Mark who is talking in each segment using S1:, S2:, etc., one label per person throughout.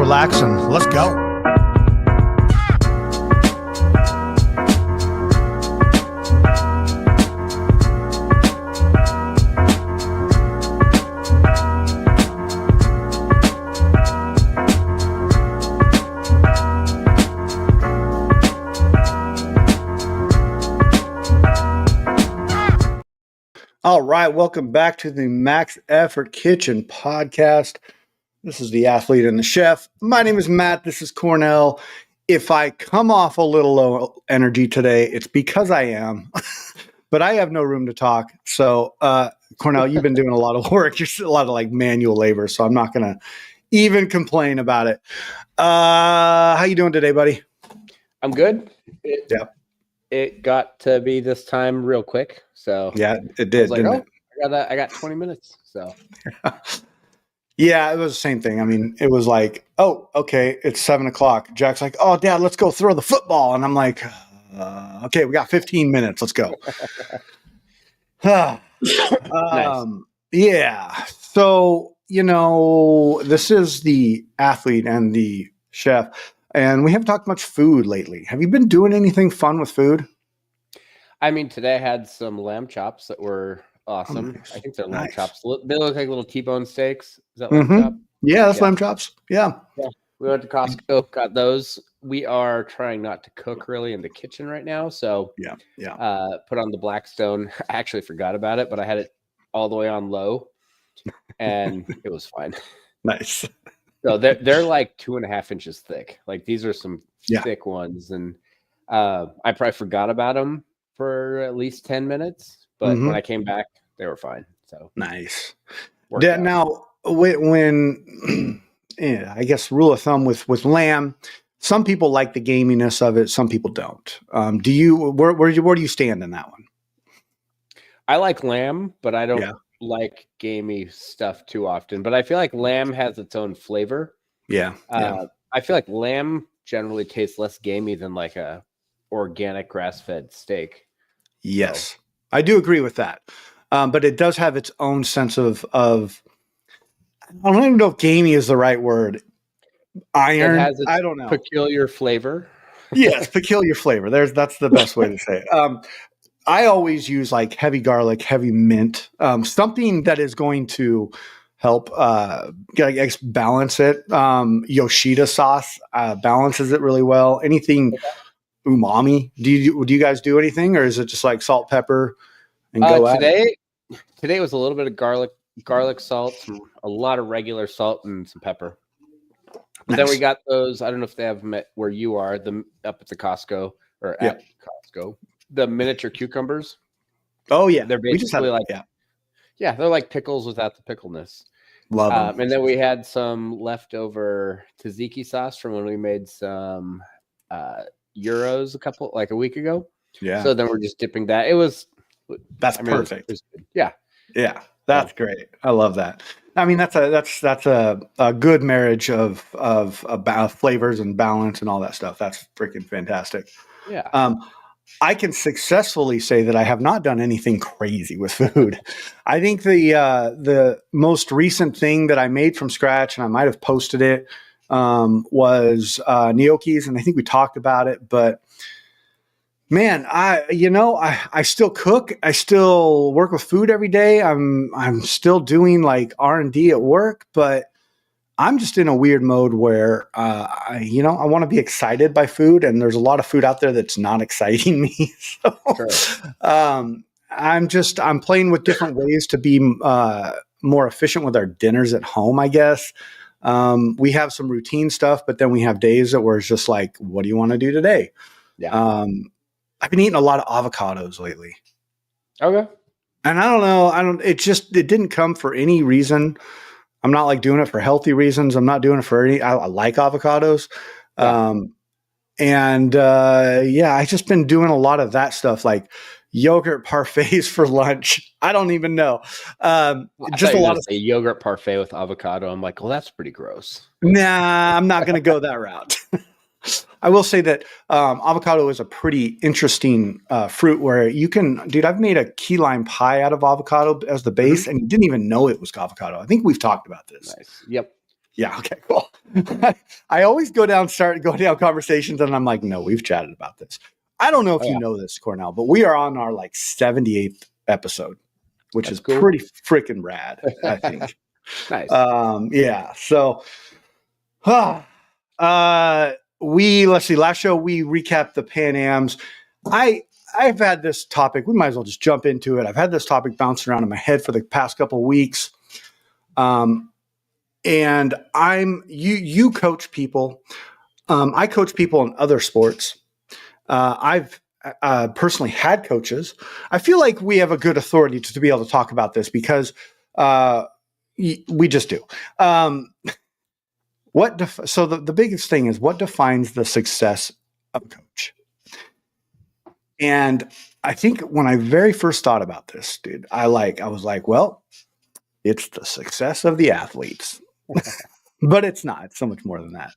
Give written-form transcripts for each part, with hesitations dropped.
S1: relax, and let's go. All right, welcome back to the Max Effort Kitchen podcast. This is the athlete and the chef. My name is Matt. This is Cornell. If I come off a little low energy today, it's because I am, but I have no room to talk. So, Cornell, you've been doing a lot of work. You're a lot of like manual labor, so I'm not going to even complain about it. How you doing today, buddy?
S2: I'm good.
S1: Yeah.
S2: It got to be this time real quick. So
S1: yeah, it did.
S2: I was like, I got 20 minutes. So
S1: yeah, it was the same thing. I mean, it was like, oh, okay, it's 7:00. Jack's like, oh, Dad, let's go throw the football. And I'm like, okay, we got 15 minutes. Let's go.
S2: Nice.
S1: Yeah. So, this is the athlete and the chef. And we haven't talked much food lately. Have you been doing anything fun with food?
S2: I mean, today I had some lamb chops that were awesome.
S1: Nice.
S2: I think they're lamb chops. They look like little T-bone steaks. Is that lamb chop?
S1: Yeah, that's lamb chops. Yeah.
S2: We went to Costco, got those. We are trying not to cook really in the kitchen right now. So put on the Blackstone. I actually forgot about it, but I had it all the way on low and it was fine.
S1: Nice.
S2: So they're like 2.5 inches thick. Like these are some thick ones. And I probably forgot about them for at least 10 minutes. But when I came back, they were fine. So
S1: nice. Now, when I guess rule of thumb with lamb, some people like the gaminess of it. Some people don't. Where do you stand in that one?
S2: I like lamb, but I don't like gamey stuff too often. But I feel like lamb has its own flavor.
S1: Yeah.
S2: I feel like lamb generally tastes less gamey than like a organic grass-fed steak.
S1: Yes, so. I do agree with that. But it does have its own sense of I don't even know if gamey is the right word. Iron.
S2: It has its
S1: I don't know.
S2: Peculiar flavor.
S1: Yes, peculiar flavor. That's the best way to say it. I always use like heavy garlic, heavy mint, something that is going to help I guess balance it. Yoshida sauce balances it really well. Anything umami. Do you guys do anything, or is it just like salt, pepper, and go at it?
S2: Today was a little bit of garlic salt, a lot of regular salt, and some pepper. Nice. Then we got those. I don't know if they have them at where you are, up at the Costco or at Costco. The miniature cucumbers.
S1: Oh yeah,
S2: they're basically they're like pickles without the pickleness.
S1: Love them.
S2: And then we had some leftover tzatziki sauce from when we made some gyros a week ago. Yeah. So then we're just dipping that.
S1: That's perfect.
S2: Yeah.
S1: That's great. I love that. I mean, that's a good marriage of flavors and balance and all that stuff. That's freaking fantastic.
S2: Yeah.
S1: I can successfully say that I have not done anything crazy with food. I think the most recent thing that I made from scratch, and I might have posted it, was gnocchis, and I think we talked about it. But man, I still cook. I still work with food every day. I'm still doing like R&D at work, but I'm just in a weird mode where, I want to be excited by food, and there's a lot of food out there that's not exciting me. So, sure. I'm playing with different ways to be more efficient with our dinners at home, I guess. We have some routine stuff, but then we have days that where it's just like, what do you want to do today?
S2: Yeah.
S1: I've been eating a lot of avocados lately.
S2: Okay.
S1: And I don't know. It didn't come for any reason. I'm not like doing it for healthy reasons. I'm not doing it for I like avocados. Yeah. I just been doing a lot of that stuff, like yogurt parfaits for lunch. I don't even know.
S2: Just a lot of yogurt parfait with avocado. I'm like, well, that's pretty gross.
S1: Nah, I'm not going to go that route. I will say that avocado is a pretty interesting fruit where you can, dude, I've made a key lime pie out of avocado as the base, and you didn't even know it was avocado. I think we've talked about this.
S2: Nice. Yep.
S1: Yeah. Okay. Cool. I always go down conversations, and I'm like, no, we've chatted about this. I don't know if
S2: Oh,
S1: you
S2: yeah.
S1: know this, Cornell, but we are on our like 78th episode, which
S2: That's
S1: is
S2: cool.
S1: pretty freaking rad, I think.
S2: Nice.
S1: Yeah. So, let's see. Last show we recapped the Pan Ams. I've had this topic. We might as well just jump into it. I've had this topic bouncing around in my head for the past couple of weeks. And you coach people. I coach people in other sports. I've personally had coaches. I feel like we have a good authority to be able to talk about this because we just do. So the biggest thing is, what defines the success of a coach? And I think when I very first thought about this, dude, I was like, well, it's the success of the athletes. But it's not. It's so much more than that.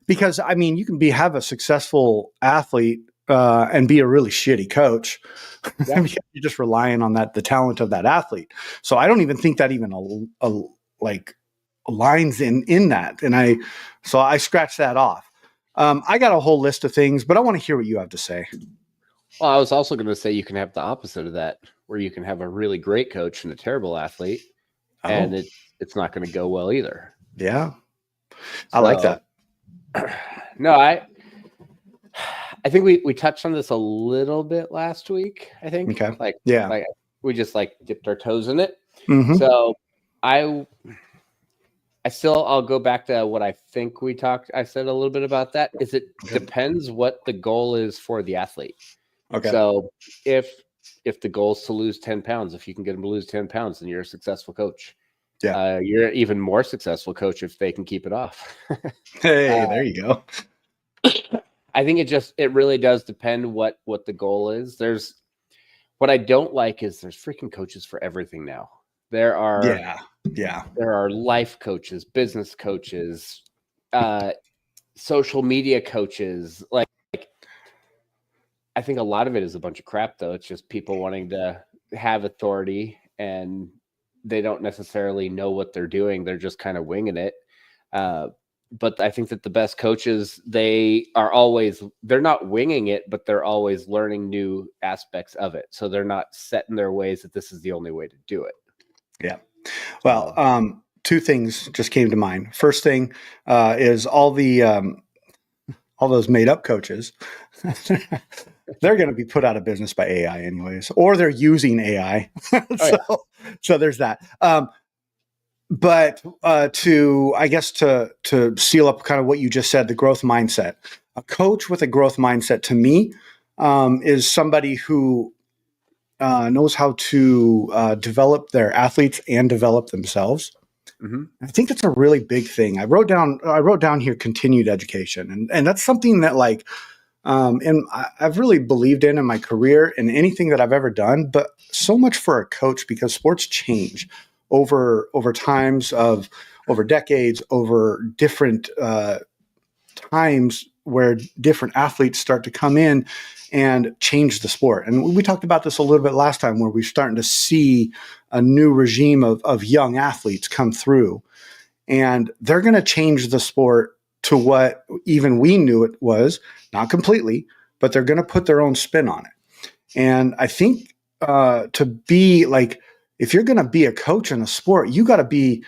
S1: Because I mean, you can have a successful athlete and be a really shitty coach.
S2: Yeah.
S1: You're just relying on the talent of that athlete. So I don't even think that even aligns in that. And I scratched that off. I got a whole list of things, but I want to hear what you have to say.
S2: Well, I was also going to say you can have the opposite of that, where you can have a really great coach and a terrible athlete, and it's not going to go well either.
S1: Yeah, I like that.
S2: No, I think we touched on this a little bit last week. I think,
S1: okay,
S2: we just dipped our toes in it.
S1: Mm-hmm.
S2: So I'll go back to what I think I said a little bit about that. Depends what the goal is for the athlete.
S1: Okay.
S2: So if the goal is to lose 10 pounds, if you can get them to lose 10 pounds, then you're a successful coach.
S1: Yeah.
S2: You're an even more successful coach if they can keep it off.
S1: Hey, there you go.
S2: I think it really does depend what the goal is. What I don't like is there's freaking coaches for everything now. There are there are life coaches, business coaches, social media coaches. Like, I think a lot of it is a bunch of crap, though. It's just people wanting to have authority, and they don't necessarily know what they're doing. They're just kind of winging it. But I think that the best coaches, they're not winging it, but they're always learning new aspects of it. So they're not set in their ways that this is the only way to do it.
S1: Yeah. Well, two things just came to mind. First thing is all those made up coaches. They're going to be put out of business by AI anyways, or they're using AI. So there's that. But to seal up kind of what you just said, the growth mindset, a coach with a growth mindset to me is somebody who knows how to develop their athletes and develop themselves.
S2: Mm-hmm.
S1: I think that's a really big thing. I wrote down here continued education, and that's something that and I've really believed in my career and anything that I've ever done, but so much for a coach, because sports change over times over decades, over different times where different athletes start to come in and change the sport. And we talked about this a little bit last time, where we're starting to see a new regime of young athletes come through, and they're going to change the sport to what even we knew it was, not completely, but they're going to put their own spin on it. And I think to be if you're going to be a coach in a sport, you got to be,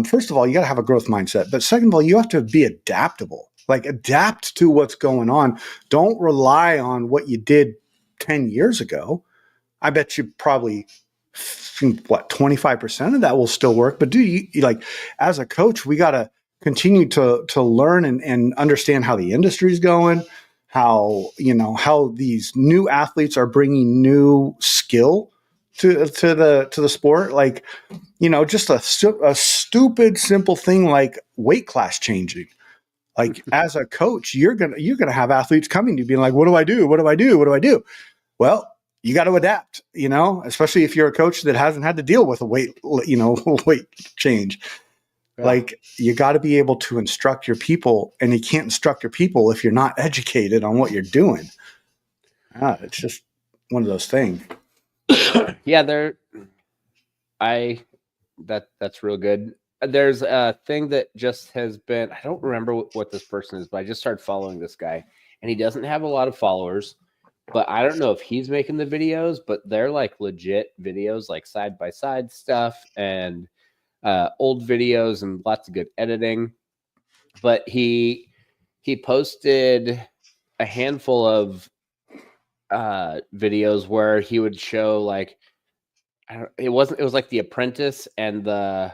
S1: first of all, you got to have a growth mindset. But second of all, you have to be adaptable, adapt to what's going on. Don't rely on what you did 10 years ago. I bet you probably 25% of that will still work. But as a coach, we got to continue to learn and understand how the industry is going, how these new athletes are bringing new skill to the sport. Just a stupid simple thing like weight class changing. As a coach, you're gonna have athletes coming to you being like, "What do I do? What do I do? What do I do?" Well, you got to adapt, especially if you're a coach that hasn't had to deal with a weight change. Yeah. You got to be able to instruct your people, and you can't instruct your people if you're not educated on what you're doing. It's just one of those things.
S2: Yeah, that's real good. there's a thing that just has been, I don't remember what this person is, but I just started following this guy, and he doesn't have a lot of followers, but I don't know if he's making the videos, but they're like legit videos, like side by side stuff and old videos and lots of good editing. But he posted a handful of videos where he would show like, it was like The Apprentice and the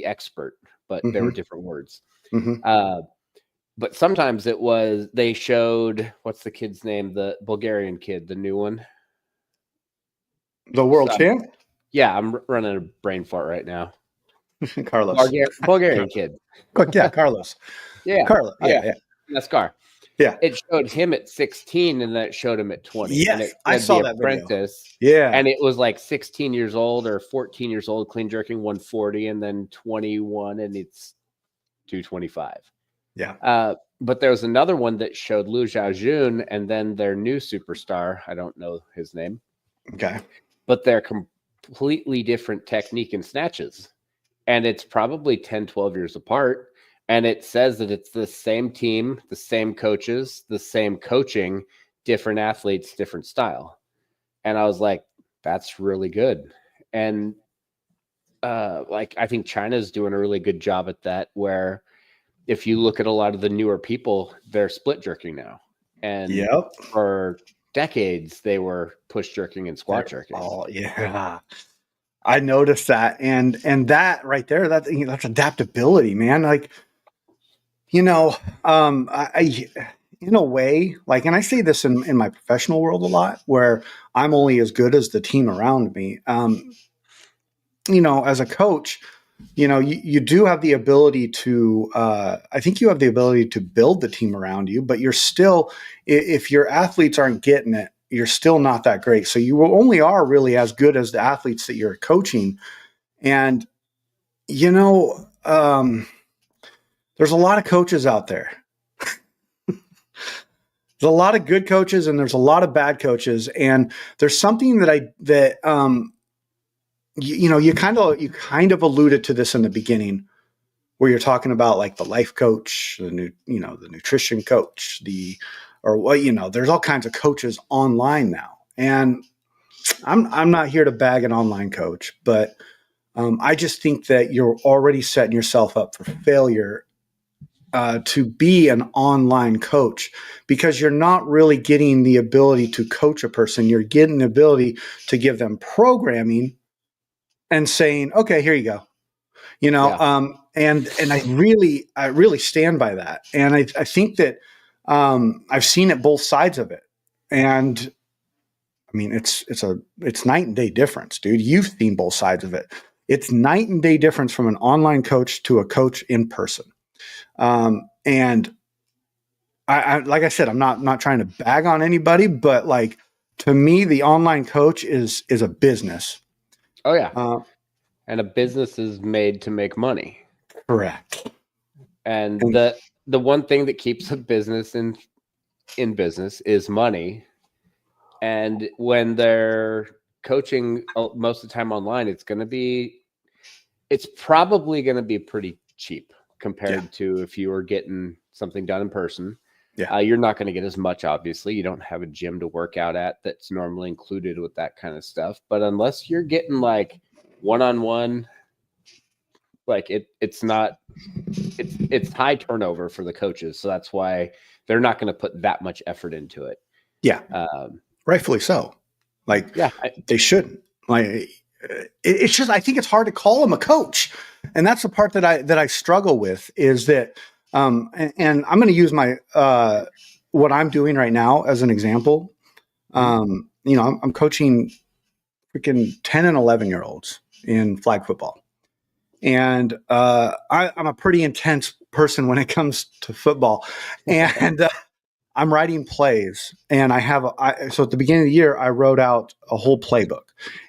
S2: Expert, but there were different words. But sometimes they showed, what's the kid's name, the Bulgarian kid, the new one,
S1: the world champ.
S2: Yeah, I'm running a brain fart right now.
S1: Carlos,
S2: Bulgarian kid.
S1: Yeah, Carlos.
S2: Yeah,
S1: Carlos. Yeah.
S2: Nascar.
S1: Yeah,
S2: it showed him at 16, and then it showed him at 20.
S1: Yes, I saw that
S2: Apprentice.
S1: Video. Yeah,
S2: and it was like 16 years old or 14 years old, clean jerking 140, and then 21, and it's 225.
S1: Yeah.
S2: But there was another one that showed Liu Xiaojun and then their new superstar. I don't know his name.
S1: Okay.
S2: But they're completely different technique and snatches. And it's probably 10, 12 years apart. And it says that it's the same team, the same coaches, the same coaching, different athletes, different style. And I was like, that's really good. And I think China's doing a really good job at that, where if you look at a lot of the newer people, they're split jerking now. And for decades, they were push jerking and squat jerking.
S1: Oh, yeah. I noticed that. And that right there, that's adaptability, man. Like, I in a way, like, and I see this in my professional world a lot, where I'm only as good as the team around me. As a coach, you do have the ability to, I think you have the ability to build the team around you, but you're still, if your athletes aren't getting it, you're still not that great. So you only are really as good as the athletes that you're coaching. And, there's a lot of coaches out there. There's a lot of good coaches and there's a lot of bad coaches. And there's something you kind of alluded to this in the beginning, where you're talking about like the life coach, the nutrition coach, there's all kinds of coaches online now. And I'm not here to bag an online coach, but I just think that you're already setting yourself up for failure to be an online coach, because you're not really getting the ability to coach a person. You're getting the ability to give them programming and saying, okay, here you go. And I really stand by that. And I think that I've seen it both sides of it. And I mean, it's night and day difference, dude. You've seen both sides of it. It's night and day difference from an online coach to a coach in person. And I like I said, I'm not trying to bag on anybody, but like, to me, the online coach is a business.
S2: Oh yeah. And a business is made to make money.
S1: Correct.
S2: And the one thing that keeps a business in business is money. And when they're coaching most of the time online, it's probably going to be pretty cheap compared to if you were getting something done in person. Yeah. You're not going to get as much, obviously. You don't have a gym to work out at that's normally included with that kind of stuff. But unless you're getting like one-on-one, like it's high turnover for the coaches. So that's why they're not going to put that much effort into it.
S1: Yeah. Rightfully so. Like, they shouldn't. Like, it's just, I think it's hard to call him a coach. And that's the part that I struggle with, is that, and I'm going to use my, what I'm doing right now as an example. I'm coaching freaking 10 and 11-year-olds in flag football. And I'm a pretty intense person when it comes to football. And I'm writing plays, and so at the beginning of the year, I wrote out a whole playbook,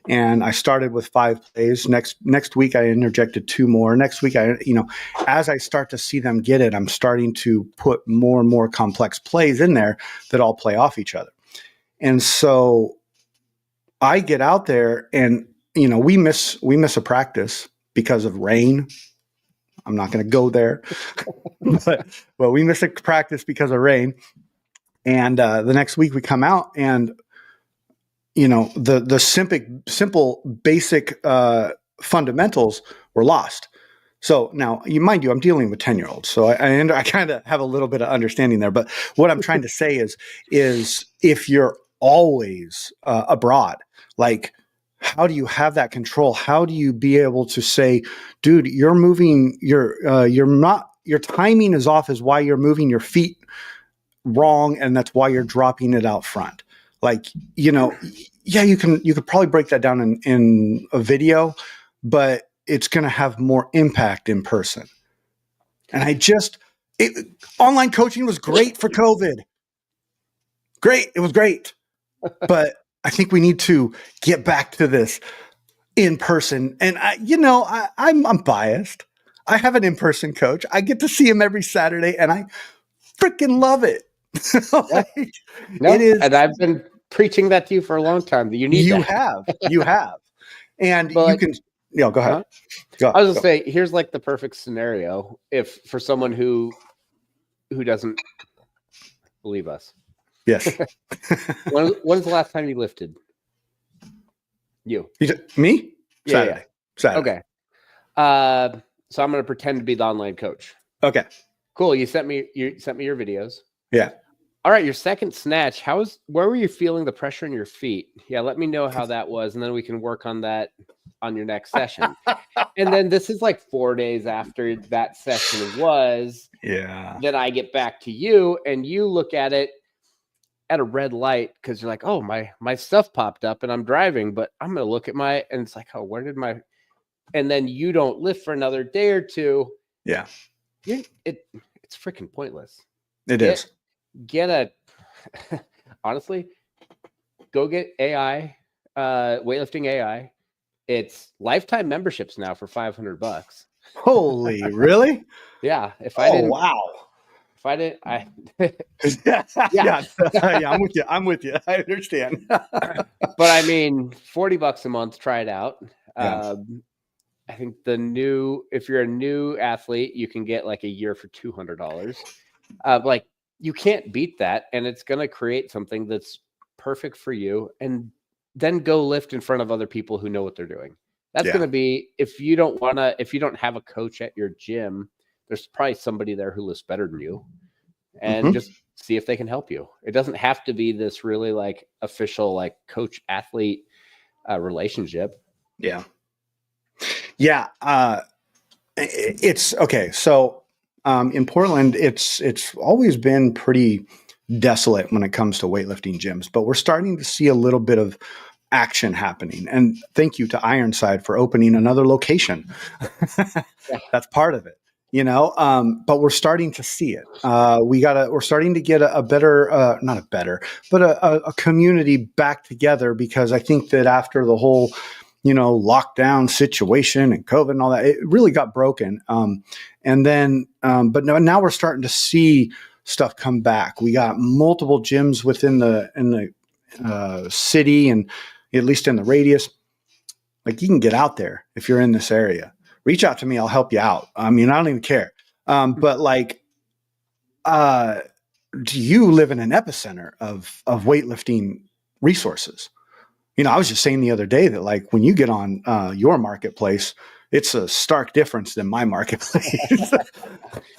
S1: and I started with 5 plays. Next week, I interjected 2 more. Next week, as I start to see them get it, I'm starting to put more and more complex plays in there that all play off each other. And so I get out there, and we miss a practice because of rain, I'm not going to go there. but we missed a practice because of rain. And the next week we come out and, the simple basic fundamentals were lost. So now, mind you, I'm dealing with 10-year-olds, so I kind of have a little bit of understanding there. But what I'm trying to say is if you're always abroad, like, how do you have that control? How do you be able to say, dude, you're moving, your timing is off, is why you're moving your feet wrong, and that's why you're dropping it out front. Like, yeah, you could probably break that down in a video, but it's going to have more impact in person. And online coaching was great for COVID. Great. It was great. But I think we need to get back to this in person. And I'm biased. I have an in-person coach. I get to see him every Saturday and I freaking love it.
S2: It is. And I've been preaching that to you for a long time. That you need that.
S1: You have. And but you can go ahead.
S2: Huh? I was gonna say, here's like the perfect scenario if for someone who doesn't believe us.
S1: Yes.
S2: When's the last time you lifted?
S1: Me?
S2: Yeah.
S1: Saturday.
S2: Okay. So I'm gonna pretend to be the online coach.
S1: Okay.
S2: Cool. You sent me your videos.
S1: Yeah.
S2: All right, your second snatch. Where were you feeling the pressure in your feet? Yeah, let me know how that was, and then we can work on that on your next session. And then this is like 4 days after that session was.
S1: Yeah.
S2: Then I get back to you, and you look at it at a red light because you're like, oh, my stuff popped up, and I'm driving, but I'm gonna look at and it's like, oh, where did my? And then you don't lift for another day or two.
S1: Yeah.
S2: It's freaking pointless.
S1: It is.
S2: Honestly, go get AI, weightlifting AI. It's lifetime memberships now for $500.
S1: Holy, really?
S2: Yeah.
S1: Wow.
S2: If I didn't,
S1: yeah, I'm with you. I understand.
S2: But I mean, $40 a month, try it out.
S1: Yeah.
S2: I think if you're a new athlete, you can get like a year for $200. Like, you can't beat that, and it's going to create something that's perfect for you, and then go lift in front of other people who know what they're doing. That's going to be, if you don't have a coach at your gym, there's probably somebody there who lifts better than you, and just see if they can help you. It doesn't have to be this really like official, like coach athlete relationship.
S1: Yeah. Yeah. It's okay. So, in Portland, it's always been pretty desolate when it comes to weightlifting gyms, but we're starting to see a little bit of action happening. And thank you to Ironside for opening another location. That's part of it, but we're starting to see it. We're starting to get a better, not a better, but a community back together, because I think that after the whole lockdown situation and COVID and all that, it really got broken. And then, but now we're starting to see stuff come back. We got multiple gyms in the city, and at least in the radius. Like, you can get out there if you're in this area. Reach out to me. I'll help you out. I mean, I don't even care. But like, do you live in an epicenter of weightlifting resources? I was just saying the other day that, like, when you get on your marketplace, it's a stark difference than my marketplace.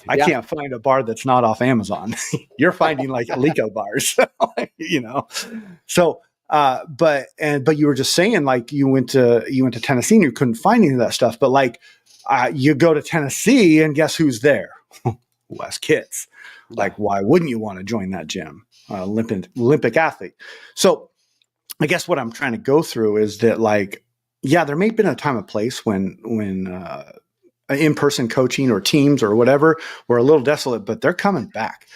S1: I can't find a bar that's not off Amazon. You're finding like Alico bars, So, but you were just saying, like, you went to Tennessee and you couldn't find any of that stuff. But like, you go to Tennessee and guess who's there? Wes Kitts. Like, why wouldn't you want to join that gym? Olympic athlete. So, I guess what I'm trying to go through is that, like, yeah, there may have been a time and place when in-person coaching or teams or whatever were a little desolate, but they're coming back.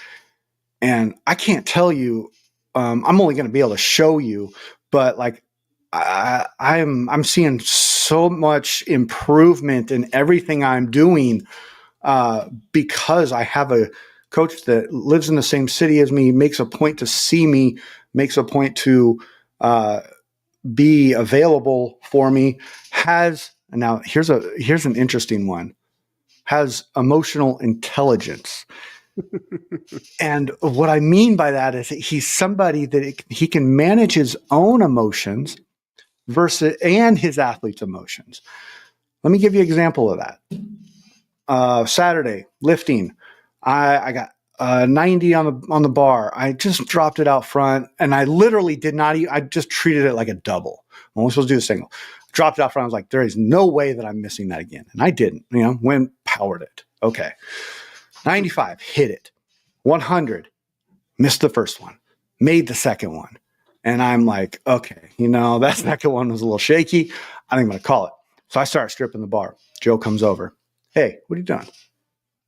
S1: And I can't tell you, I'm only going to be able to show you, but like, I'm seeing so much improvement in everything I'm doing because I have a coach that lives in the same city as me, makes a point to see me, makes a point to be available for me. Now here's an interesting one. has emotional intelligence. And what I mean by that is that he's somebody that he can manage his own emotions and his athlete's emotions. Let me give you an example of that. Saturday lifting, I got 90 on the bar. I just dropped it out front, and I literally did not. I just treated it like a double. I'm only supposed to do a single. Dropped it out front. I was like, there is no way that I'm missing that again, and I didn't. Went powered it. Okay, 95, hit it. 100, missed the first one, made the second one. And I'm like, okay, that second one was a little shaky. I think I'm going to call it. So I start stripping the bar. Joe comes over. Hey, what are you doing?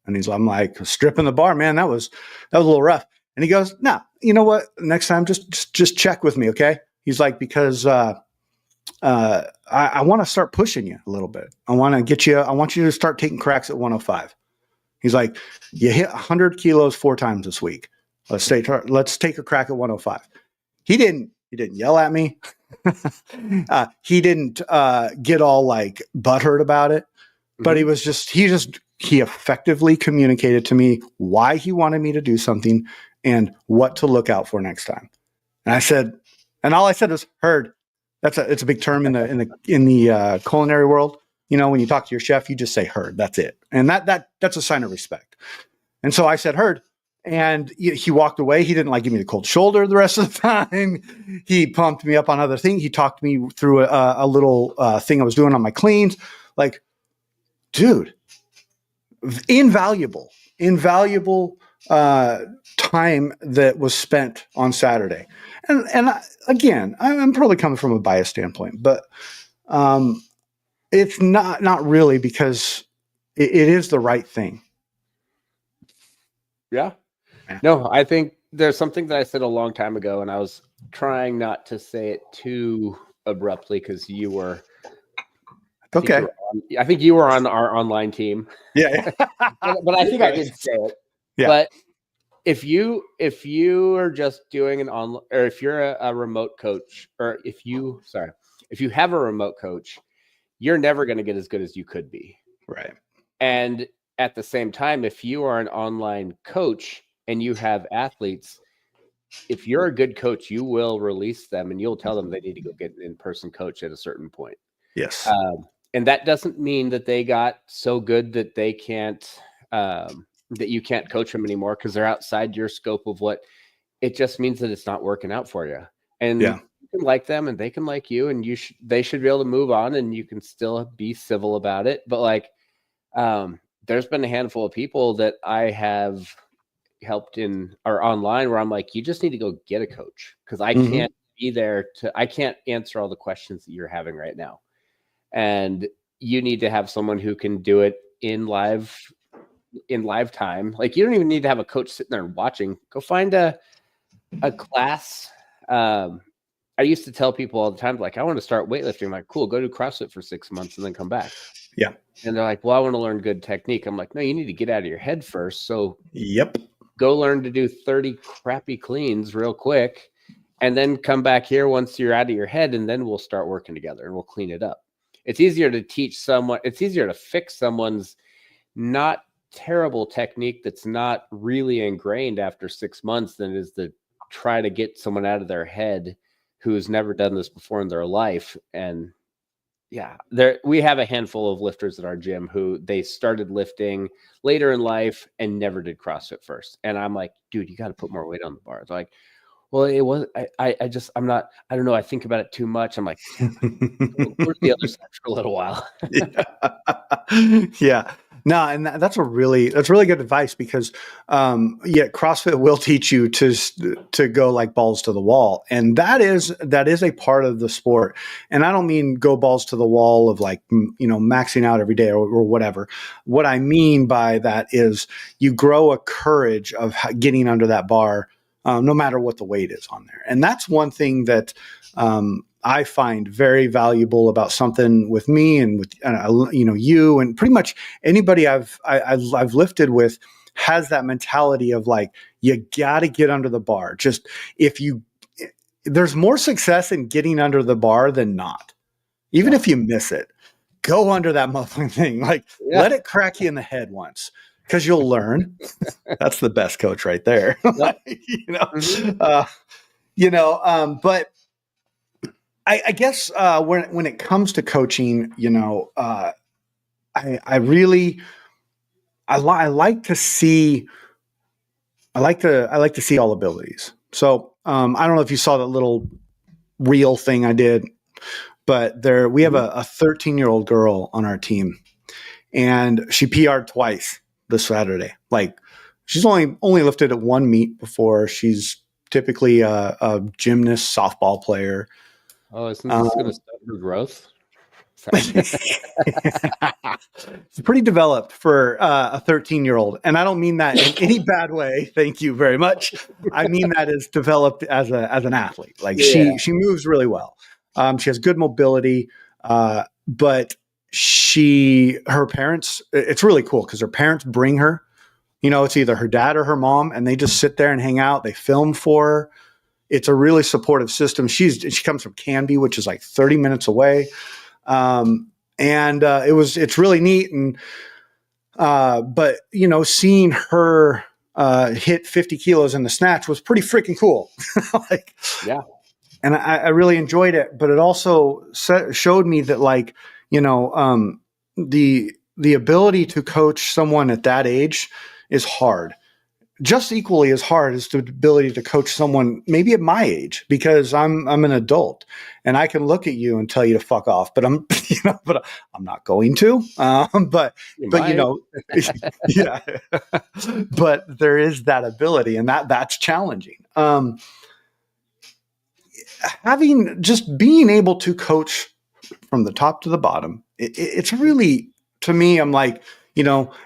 S1: And I'm like, stripping the bar, man. That was a little rough. And he goes, nah, you know what? Next time, just check with me, okay? He's like, because I want to start pushing you a little bit. I want you to start taking cracks at 105. He's like, you hit 100 kilos 4 times this week. Let's take a crack at 105. He didn't yell at me. He didn't get all like butthurt about it, but he effectively communicated to me why he wanted me to do something and what to look out for next time. And I said, and all I said was heard. It's a big term in the culinary world. When you talk to your chef, you just say heard. That's it. And that's a sign of respect. And so I said heard. And he walked away. He didn't give me the cold shoulder the rest of the time. He pumped me up on other things. He talked me through a little thing I was doing on my cleans. Like, dude, invaluable time that was spent on Saturday. And again, I'm probably coming from a biased standpoint, but it's not really, because it is the right thing.
S2: Yeah. No, I think there's something that I said a long time ago, and I was trying not to say it too abruptly because you were. I think you were on our online team.
S1: Yeah.
S2: but I think I did say it. Yeah. But if you are just doing an online, or if you're a remote coach, or if you have a remote coach, you're never going to get as good as you could be.
S1: Right.
S2: And at the same time, if you are an online coach and you have athletes, if you're a good coach, you will release them and you'll tell them they need to go get an in-person coach at a certain point.
S1: Yes.
S2: And that doesn't mean that they got so good that they can't, that you can't coach them anymore because they're outside your scope of what. It just means that it's not working out for you. And you can like them and they can like you, and they should be able to move on, and you can still be civil about it. But there's been a handful of people that I have helped in or online where I'm like, you just need to go get a coach because I can't be there I can't answer all the questions that you're having right now. And you need to have someone who can do it in live time. Like, you don't even need to have a coach sitting there watching. Go find a class. I used to tell people all the time, I want to start weightlifting. I'm like, cool, go do CrossFit for 6 months and then come back.
S1: Yeah.
S2: And they're like, well, I want to learn good technique. I'm like, no, you need to get out of your head first. So
S1: yep.
S2: Go learn to do 30 crappy cleans real quick and then come back here once you're out of your head, and then we'll start working together and we'll clean it up. It's easier to teach someone. It's easier to fix someone's not terrible technique that's not really ingrained after 6 months than it is to try to get someone out of their head who's never done this before in their life. And we have a handful of lifters at our gym who they started lifting later in life and never did CrossFit first. And I'm like, dude, you got to put more weight on the bar. They're like, well, it was, I don't know. I think about it too much. I'm like, where's the other side for a little while?
S1: Yeah. No, and that's really good advice because, CrossFit will teach you to go like balls to the wall. And that is a part of the sport. And I don't mean go balls to the wall of maxing out every day or whatever. What I mean by that is you grow a courage of getting under that bar, no matter what the weight is on there. And that's one thing that, I find very valuable about something with me and with you and pretty much anybody I've lifted with has that mentality of you got to get under the bar. Just there's more success in getting under the bar than not, even if you miss it. go under that muffling thing. Like,
S2: Yeah.
S1: let it crack you in the head once, because you'll learn. That's the best coach right there.
S2: Yep.
S1: But I guess when it comes to coaching, I really I like to see I like to see all abilities. So I don't know if you saw that little reel thing I did, but we have a 13-year-old girl on our team, and she PR'd twice this Saturday. Like, she's only lifted at one meet before. She's typically a gymnast, softball player.
S2: Oh, isn't this going to stop her growth?
S1: It's pretty developed for a 13-year-old, and I don't mean that in any bad way. Thank you very much. I mean that as developed as an athlete. Like, she moves really well. She has good mobility, but her parents. It's really cool because her parents bring her. It's either her dad or her mom, and they just sit there and hang out. They film for her. It's a really supportive system. She comes from Canby, which is like 30 minutes away. It's really neat. And, but seeing her, hit 50 kilos in the snatch was pretty freaking cool.
S2: Yeah.
S1: And I really enjoyed it, but it also showed me that, like, the ability to coach someone at that age is hard. Just equally as hard as the ability to coach someone maybe at my age, because I'm an adult and I can look at you and tell you to fuck off, but I'm not going to. Yeah, but there is that ability, and that's challenging. Being able to coach from the top to the bottom, it's really, to me, I'm like,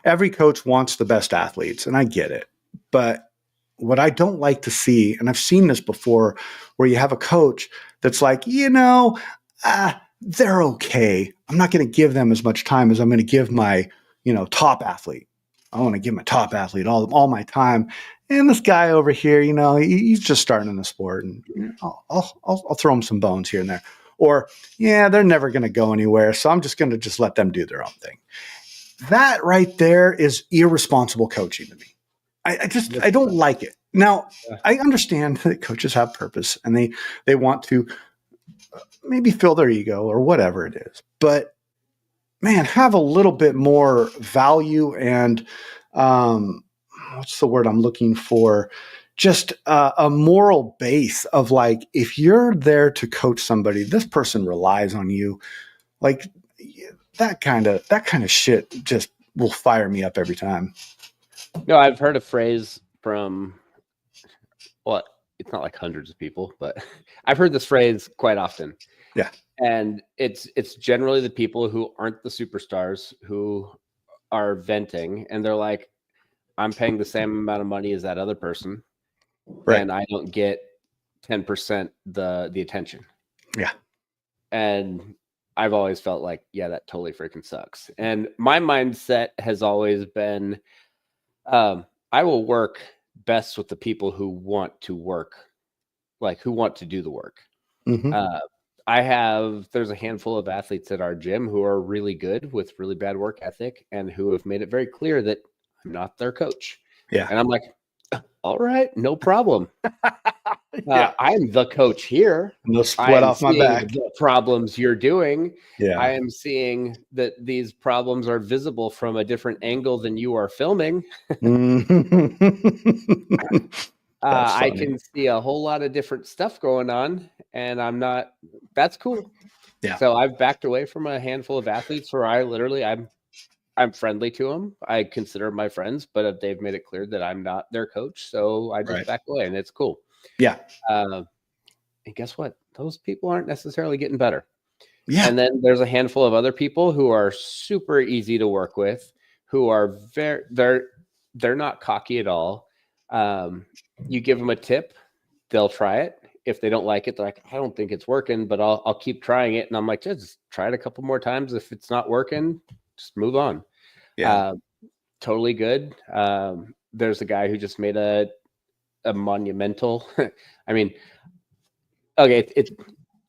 S1: every coach wants the best athletes, and I get it. But what I don't like to see, and I've seen this before, where you have a coach that's like, they're okay. I'm not going to give them as much time as I'm going to give my, top athlete. I want to give my top athlete all my time. And this guy over here, he's just starting in the sport, and I'll throw him some bones here and there. Or, they're never going to go anywhere, so I'm just going to just let them do their own thing. That right there is irresponsible coaching to me. I don't like it. Now, I understand that coaches have purpose and they want to maybe fill their ego or whatever it is, but man, have a little bit more value and, what's the word I'm looking for? Just a moral base of, like, if you're there to coach somebody, this person relies on you. Like, that kind of shit just will fire me up every time.
S2: No, I've heard a phrase from, well, it's not like hundreds of people, but I've heard this phrase quite often.
S1: Yeah.
S2: And it's generally the people who aren't the superstars who are venting, and they're like, I'm paying the same amount of money as that other person,
S1: right,
S2: and I don't get 10% the attention.
S1: Yeah.
S2: And I've always felt like, yeah, that totally freaking sucks. And my mindset has always been, I will work best with the people who want to work, like who want to do the work.
S1: Mm-hmm.
S2: There's a handful of athletes at our gym who are really good with really bad work ethic and who have made it very clear that I'm not their coach.
S1: Yeah.
S2: And I'm like, all right, no problem. I'm the coach here.
S1: No sweat off my back.
S2: The problems you're doing.
S1: Yeah.
S2: I am seeing that these problems are visible from a different angle than you are filming. I can see a whole lot of different stuff going on, and that's cool.
S1: Yeah.
S2: So I've backed away from a handful of athletes where I'm friendly to them. I consider them my friends, but they've made it clear that I'm not their coach. So I just back away, and it's cool.
S1: Yeah.
S2: And guess what? Those people aren't necessarily getting better.
S1: Yeah.
S2: And then there's a handful of other people who are super easy to work with, who are they're not cocky at all. You give them a tip, they'll try it. If they don't like it, they're like, I don't think it's working, but I'll keep trying it. And I'm like, just try it a couple more times. If it's not working, just move on.
S1: Yeah.
S2: Totally good. There's a guy who just made a monumental. I mean, okay,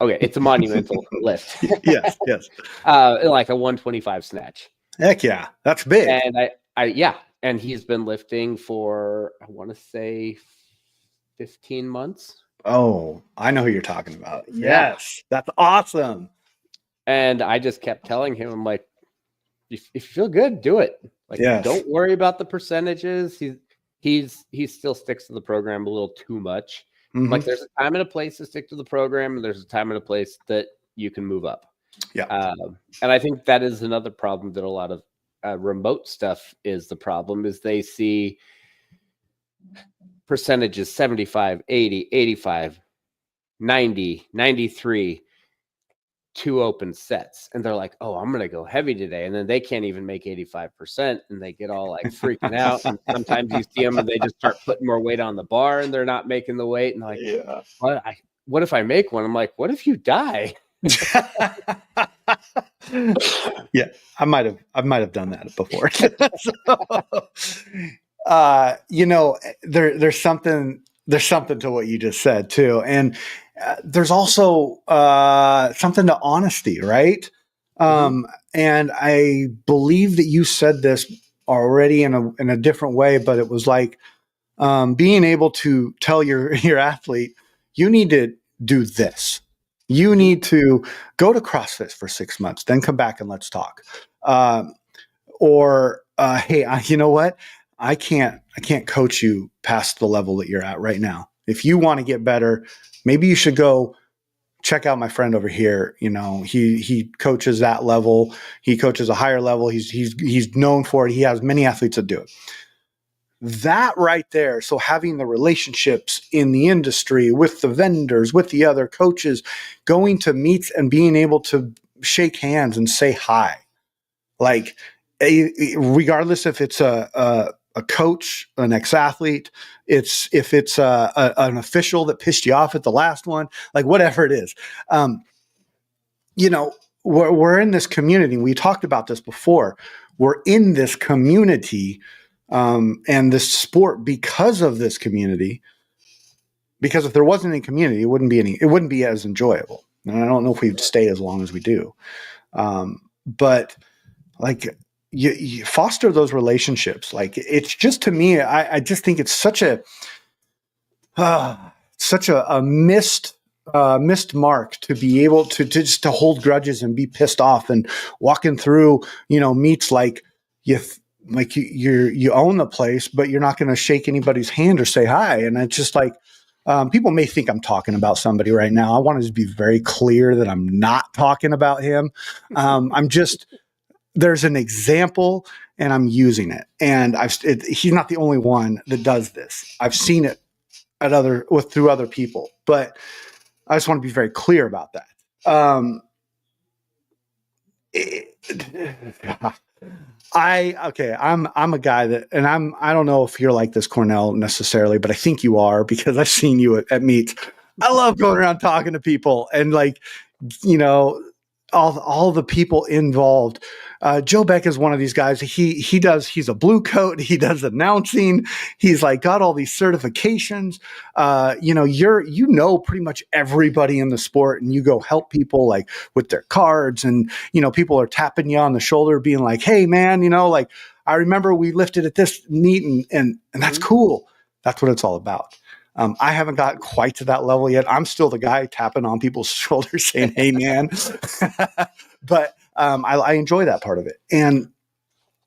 S2: Okay, it's a monumental lift.
S1: Yes, yes.
S2: Like a 125 snatch.
S1: Heck yeah, that's big.
S2: And yeah, and he's been lifting for, I want to say 15 months.
S1: Oh, I know who you're talking about.
S2: Yeah.
S1: Yes, that's awesome.
S2: And I just kept telling him, I'm like, if you feel good, do it. Like,
S1: Yes.
S2: don't worry about the percentages. He still sticks to the program a little too much.
S1: Mhm.
S2: Like, there's a time and a place to stick to the program, and there's a time and a place that you can move up.
S1: Yeah.
S2: And I think that is another problem that a lot of remote stuff is the problem, is they see percentages 75, 80, 85, 90, 93, 2 open sets. And they're like, oh, I'm going to go heavy today. And then they can't even make 85%. And they get all like freaking out. And sometimes you see them and they just start putting more weight on the bar and they're not making the weight. And like,
S1: Yeah.
S2: what if I make one? I'm like, what if you die?
S1: Yeah, I might have done that before. There's something to what you just said too, and there's also something to honesty, right? And I believe that you said this already in a different way, but it was like being able to tell your athlete, you need to do this. You need to go to CrossFit for 6 months, then come back and let's talk. Hey, you know what? I can't coach you past the level that you're at right now. If you want to get better, maybe you should go check out my friend over here. You know, he coaches that level. He coaches a higher level. He's known for it. He has many athletes that do it. That right there. So having the relationships in the industry with the vendors, with the other coaches, going to meets and being able to shake hands and say hi, like regardless if it's a coach, an ex-athlete, if it's an official that pissed you off at the last one, like whatever it is, we're in this community. We talked about this before. We're in this community. And this sport because of this community, because if there wasn't any community, it wouldn't be as enjoyable. And I don't know if we'd stay as long as we do. But like you foster those relationships. Like it's just, to me, I just think it's such a missed mark to be able to just to hold grudges and be pissed off and walking through, meets like you own the place, but you're not going to shake anybody's hand or say hi. And it's just like, people may think I'm talking about somebody right now. I want to be very clear that I'm not talking about him. There's an example and I'm using it. And he's not the only one that does this. I've seen it through other people, but I just want to be very clear about that. I'm a guy that, and I don't know if you're like this, Cornell, necessarily, but I think you are because I've seen you at meets. I love going around talking to people and all the people involved. Joe Beck is one of these guys. He's a blue coat. He does announcing. He's like got all these certifications. Pretty much everybody in the sport, and you go help people like with their cards, and people are tapping you on the shoulder, being like, "Hey, man, like I remember we lifted at this meet, and that's cool." That's what it's all about. I haven't got quite to that level yet. I'm still the guy tapping on people's shoulders saying, "Hey, man," but I enjoy that part of it. And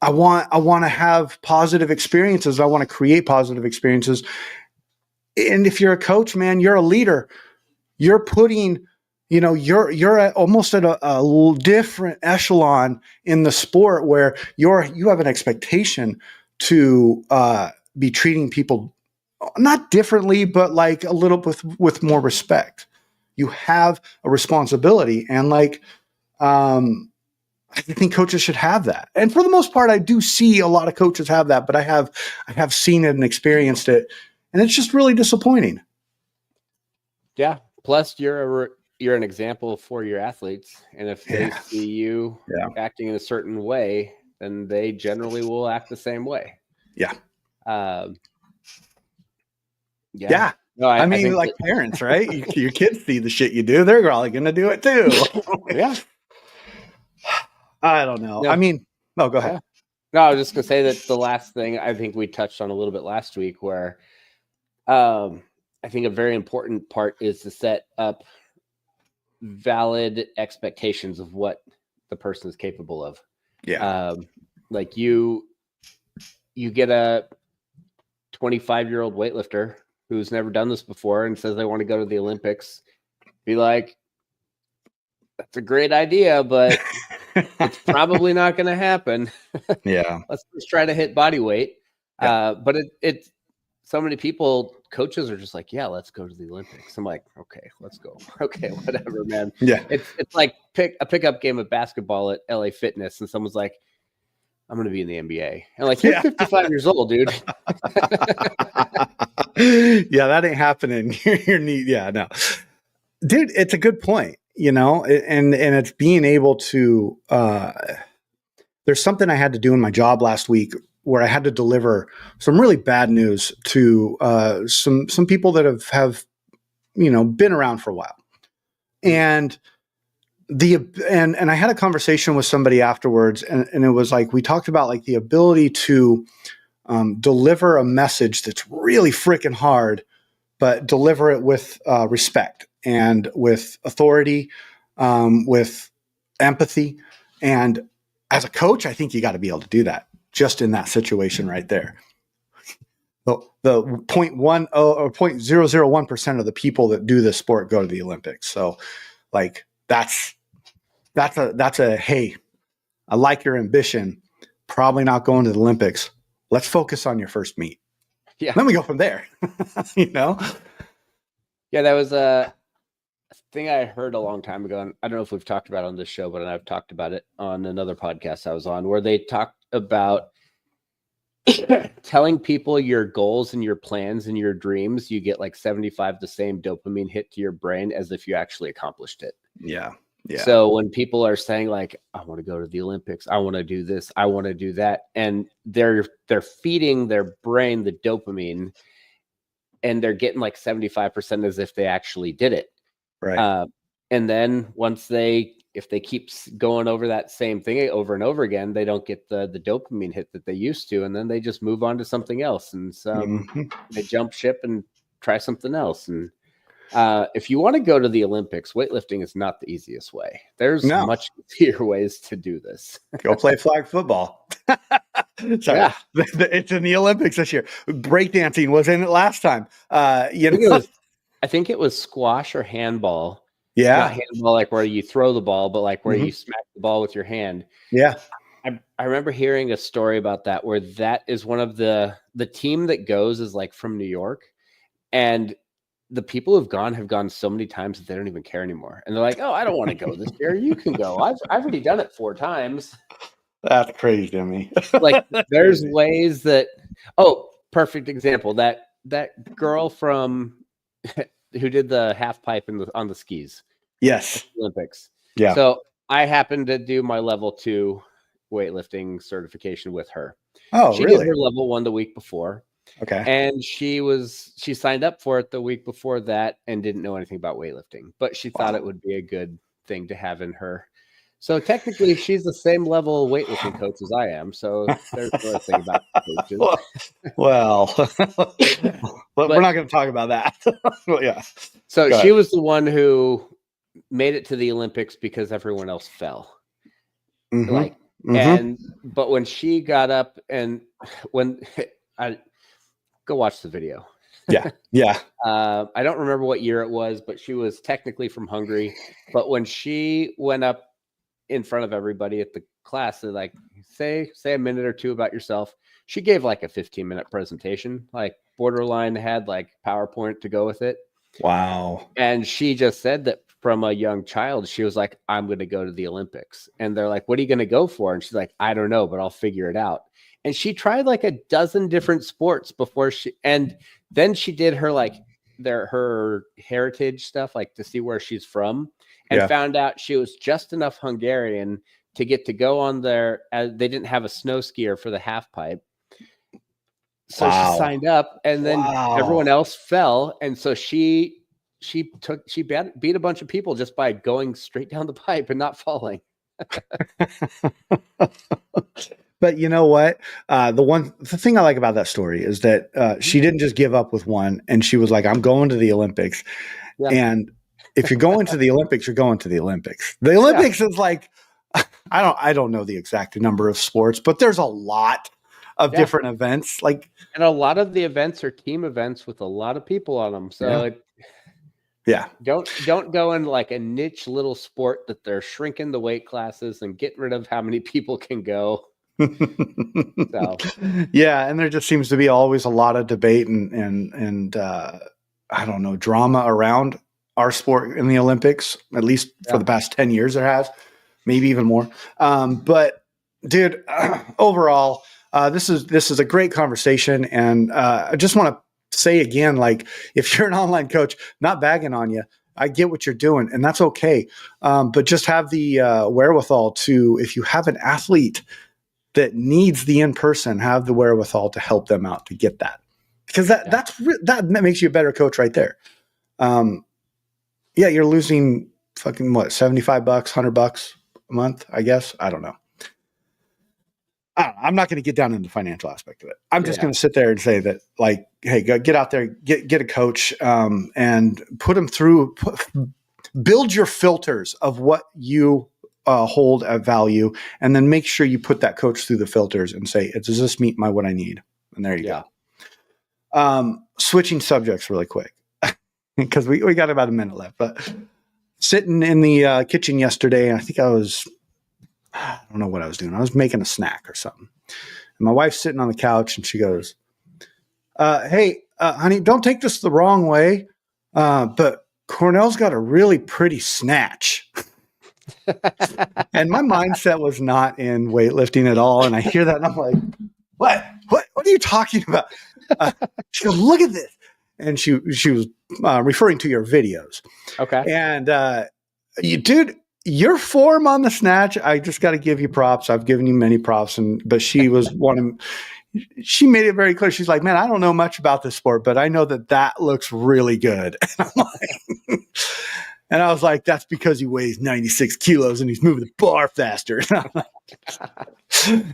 S1: I want to have positive experiences. I want to create positive experiences. And if you're a coach, man, you're a leader. You're putting, you're almost at a different echelon in the sport where you have an expectation to be treating people not differently, but like a little with more respect. You have a responsibility, and I think coaches should have that. And for the most part, I do see a lot of coaches have that, but I have seen it and experienced it, and it's just really disappointing.
S2: Yeah. Plus, you're an example for your athletes, and if they see you acting in a certain way, then they generally will act the same way.
S1: Yeah.
S2: Yeah. No,
S1: I mean,
S2: think
S1: like parents, right? Your kids see the shit you do; they're probably going to do it too.
S2: yeah.
S1: I don't know.
S2: No.
S1: I mean, no, go ahead.
S2: Yeah. No, I was just gonna say that the last thing I think we touched on a little bit last week, where I think a very important part is to set up valid expectations of what the person is capable of.
S1: Yeah.
S2: Like you get a 25-year-old weightlifter who's never done this before and says they want to go to the Olympics. Be like, that's a great idea, but it's probably not going to happen.
S1: Yeah.
S2: Let's just try to hit body weight.
S1: Yeah.
S2: But it so many people, coaches are just like, yeah, let's go to the Olympics. I'm like, okay, let's go. Okay, whatever, man.
S1: Yeah.
S2: It's like a pickup game of basketball at LA Fitness, and someone's like, I'm going to be in the NBA. And like, you're 55 years old, dude.
S1: Yeah, that ain't happening. You're neat. Yeah, no, dude, it's a good point. And it's being able to. There's something I had to do in my job last week where I had to deliver some really bad news to some people that have been around for a while, and I had a conversation with somebody afterwards, and it was like we talked about like the ability to deliver a message that's really freaking hard, but deliver it with respect and with authority, with empathy. And as a coach, I think you got to be able to do that just in that situation right there. The 0.10 or 0.001% of the people that do this sport go to the Olympics. So like that's a, hey, I like your ambition, probably not going to the Olympics. Let's focus on your first meet.
S2: Yeah.
S1: Then we go from there.
S2: Yeah, that was a thing I heard a long time ago. And I don't know if we've talked about it on this show, but I've talked about it on another podcast I was on, where they talked about telling people your goals and your plans and your dreams. You get like 75 the same dopamine hit to your brain as if you actually accomplished it.
S1: Yeah. Yeah.
S2: So when people are saying like, I want to go to the Olympics, I want to do this, I want to do that, and they're feeding their brain the dopamine, and they're getting like 75% as if they actually did it.
S1: Right.
S2: And then if they keep going over that same thing over and over again, they don't get the dopamine hit that they used to, and then they just move on to something else, and they jump ship and try something else. And if you want to go to the Olympics, weightlifting is not the easiest way. There's much easier ways to do this.
S1: Go play flag football. Sorry. Yeah. It's in the Olympics this year. Breakdancing was in it last time.
S2: I think it was squash or handball.
S1: Yeah.
S2: Not handball like where you throw the ball, but like where you smack the ball with your hand.
S1: Yeah.
S2: I remember hearing a story about that, where that is one of the team that goes is like from New York, and the people who've gone have gone so many times that they don't even care anymore. And they're like, oh, I don't want to go this year. You can go. I've already done it 4 times.
S1: That's crazy to me.
S2: Like there's ways that, perfect example. That girl from who did the half pipe on the skis.
S1: Yes.
S2: Olympics.
S1: Yeah.
S2: So I happened to do my level 2 weightlifting certification with her.
S1: Oh,
S2: she
S1: really?
S2: did her level 1 the week before.
S1: Okay.
S2: And she signed up for it the week before that and didn't know anything about weightlifting, but she thought it would be a good thing to have in her. So technically she's the same level weightlifting coach as I am. So there's another thing about coaches.
S1: Well, we're not going to talk about that. Well, yeah.
S2: So she was the one who made it to the Olympics because everyone else fell. But when she got up and when go watch the video.
S1: Yeah. Yeah.
S2: I don't remember what year it was, but she was technically from Hungary. But when she went up in front of everybody at the class, they're like, say a minute or two about yourself. She gave like a 15-minute presentation, like borderline had like PowerPoint to go with it.
S1: Wow.
S2: And she just said that from a young child, she was like, I'm going to go to the Olympics. And they're like, what are you going to go for? And she's like, I don't know, but I'll figure it out. And she tried like a dozen different sports before and then she did her heritage stuff, like to see where she's from, and found out she was just enough Hungarian to get to go on there. They didn't have a snow skier for the half pipe. So she signed up, and then everyone else fell, and so she beat a bunch of people just by going straight down the pipe and not falling.
S1: But you know what? The thing I like about that story is that she didn't just give up with one, and she was like, "I'm going to the Olympics." Yeah. And if you're going to the Olympics, you're going to the Olympics. The Olympics is like, I don't know the exact number of sports, but there's a lot of different events. Like,
S2: and a lot of the events are team events with a lot of people on them. So don't go in like a niche little sport that they're shrinking the weight classes and getting rid of how many people can go.
S1: So yeah, and there just seems to be always a lot of debate and I don't know, drama around our sport in the Olympics, at least for the past 10 years there has, maybe even more. But dude, overall, this is a great conversation, and I just want to say again, like, if you're an online coach, not bagging on you, I get what you're doing, and that's okay. But just have the wherewithal to, if you have an athlete that needs the in-person, have the wherewithal to help them out to get that, because that makes you a better coach right there. You're losing fucking what, $75, $100 a month, I guess. I don't know. I'm not going to get down into the financial aspect of it. I'm just going to sit there and say that, like, hey, get out there, get a coach, and put them through, build your filters of what you hold at value, and then make sure you put that coach through the filters and say, does this meet what I need? And there you go. Switching subjects really quick, because we got about a minute left, but sitting in the kitchen yesterday, I think I don't know what I was doing. I was making a snack or something. And my wife's sitting on the couch, and she goes, hey, honey, don't take this the wrong way, but Cornell's got a really pretty snatch. And my mindset was not in weightlifting at all. And I hear that, and I'm like, what are you talking about? She goes, look at this. And she was referring to your videos. Okay. And dude, your form on the snatch, I just got to give you props. I've given you many props, but she was she made it very clear. She's like, man, I don't know much about this sport, but I know that looks really good. And I was like, that's because he weighs 96 kilos and he's moving the bar faster.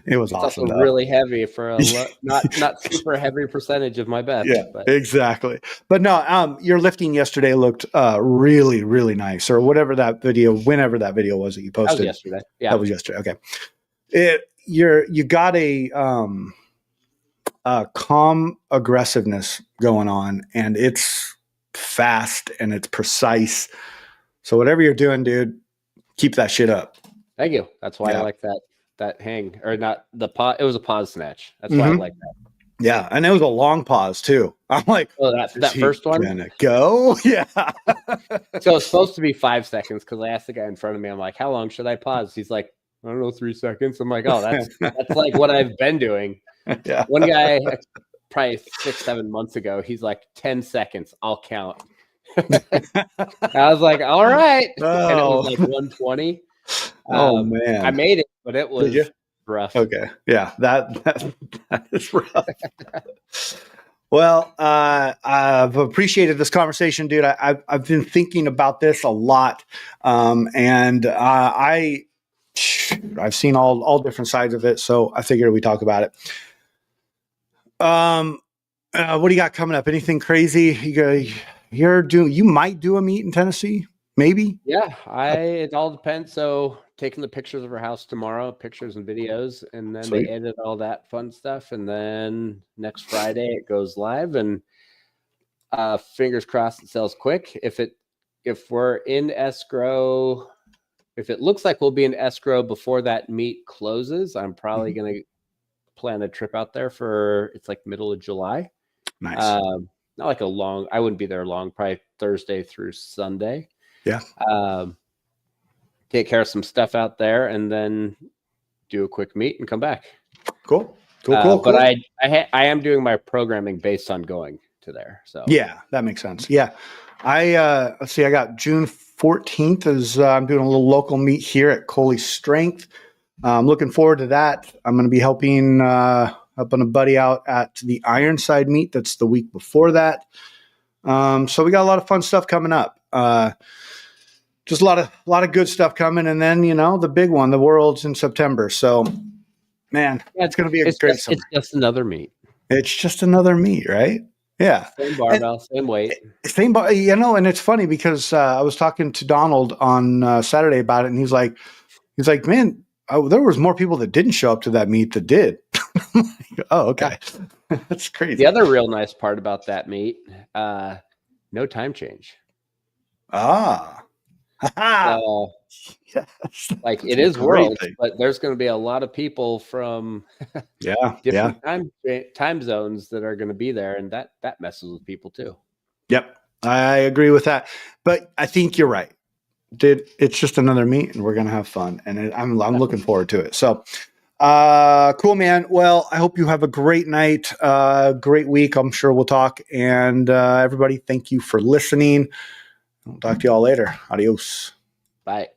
S1: It was awesome.
S2: Also really heavy for a not super heavy percentage of my bets.
S1: Yeah, but. Exactly. But no, your lifting yesterday looked really, really nice, or whenever that video was that you posted.
S2: That was yesterday. Yeah,
S1: that was yesterday. Okay. You got a calm aggressiveness going on, and it's fast and it's precise. So whatever you're doing, dude, keep that shit up.
S2: Thank you. That's why I like that hang, or not the pause. It was a pause snatch. That's why I like that.
S1: Yeah, and it was a long pause too. I'm like,
S2: that first one.
S1: Gonna go? Yeah.
S2: So it's supposed to be 5 seconds, because I asked the guy in front of me, I'm like, how long should I pause? He's like, I don't know, 3 seconds. I'm like, oh, that's like what I've been doing. Yeah. One guy, probably 6-7 months ago, he's like, 10 seconds, I'll count. I was like, all right. Oh. And it was like 120.
S1: Oh man.
S2: I made it, but it was rough.
S1: Okay. Yeah, that is rough. Well, I've appreciated this conversation, dude. I've been thinking about this a lot. And I've seen all different sides of it, so I figured we talk about it. What do you got coming up? Anything crazy? You might do a meet in Tennessee, maybe.
S2: Yeah, it all depends. So taking the pictures of her house tomorrow, pictures and videos, and then Sweet. They edit all that fun stuff, and then next Friday it goes live, and fingers crossed it sells quick. If we're in escrow, if it looks like we'll be in escrow before that meet closes, I'm probably gonna plan a trip out there it's like middle of July.
S1: Nice.
S2: Not like I wouldn't be there long, probably Thursday through Sunday.
S1: Yeah.
S2: Take care of some stuff out there, and then do a quick meet and come back.
S1: Cool.
S2: But I am doing my programming based on going to there. So
S1: yeah, that makes sense. Yeah. Let's see, I got June 14th I'm doing a little local meet here at Coley Strength. I'm looking forward to that. I'm going to be helping helping a buddy out at the Ironside meet. That's the week before that. So we got a lot of fun stuff coming up. Just a lot of good stuff coming. And then, the big one, the Worlds in September. So, man, it's going to be a great summer.
S2: It's just another meet.
S1: It's just another meet, right? Yeah.
S2: Same barbell, same weight.
S1: Same, and it's funny because I was talking to Donald on Saturday about it, and he's like, man, there was more people that didn't show up to that meet that did. Oh, okay. That's crazy.
S2: The other real nice part about that meet, no time change.
S1: Yes,
S2: like it is World, but there's going to be a lot of people from different time zones that are going to be there, and that messes with people too.
S1: Yep, I agree with that. But I think you're right. It's just another meet, and we're going to have fun, and I'm looking forward to it. So, cool, man. Well, I hope you have a great night, great week. I'm sure we'll talk. And everybody, thank you for listening. I'll talk to you all later. Adios.
S2: Bye.